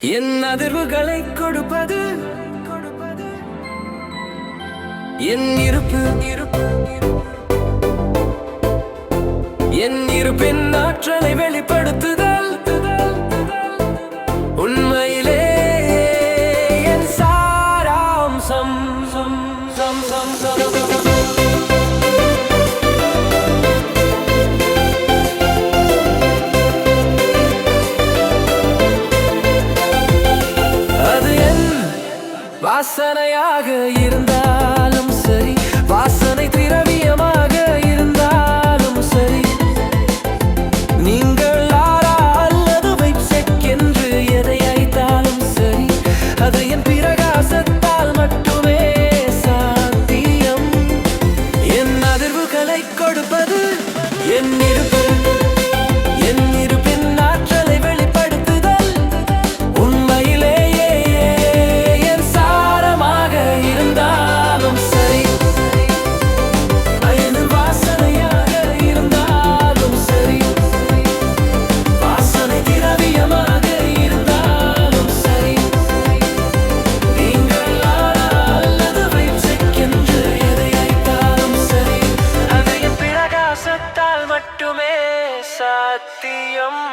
என் அதிர்வுகளை கொடுப்பது என் இருப்பு என் இருப்பின் ஆற்றலை வெளிப்படுத்துதல் உண்மையிலே என் சாராம்சம் வாசனையாக இருந்தாலும் சரி, வாசனை திரவியமாக இருந்தாலும் சரி, நீங்கள் ஆரா அல்லது வெப்செக் என்று எதை அழைத்தாலும் சரி, அது என் பிரகாசத்தால் மட்டுமே சாத்தியம். என் அதிர்வுகளை கொடுப்பது என் இருப்பு என் இருப்பின் ஆற்றலை வெளிப்படுத்துதல் உண்மையிலேயே என் சாரமாக இருந்தாலும் சரி, என் வாசனையாக இருந்தாலும் சரி, வாசனை திரவியமாக இருந்தாலும் சரி, நீங்கள் அல்லது வெப்செக் என்று எதை அழைத்தாலும் சரி, அது என் பிரகாசத்தால் மட்டுமே சாத்தியம்.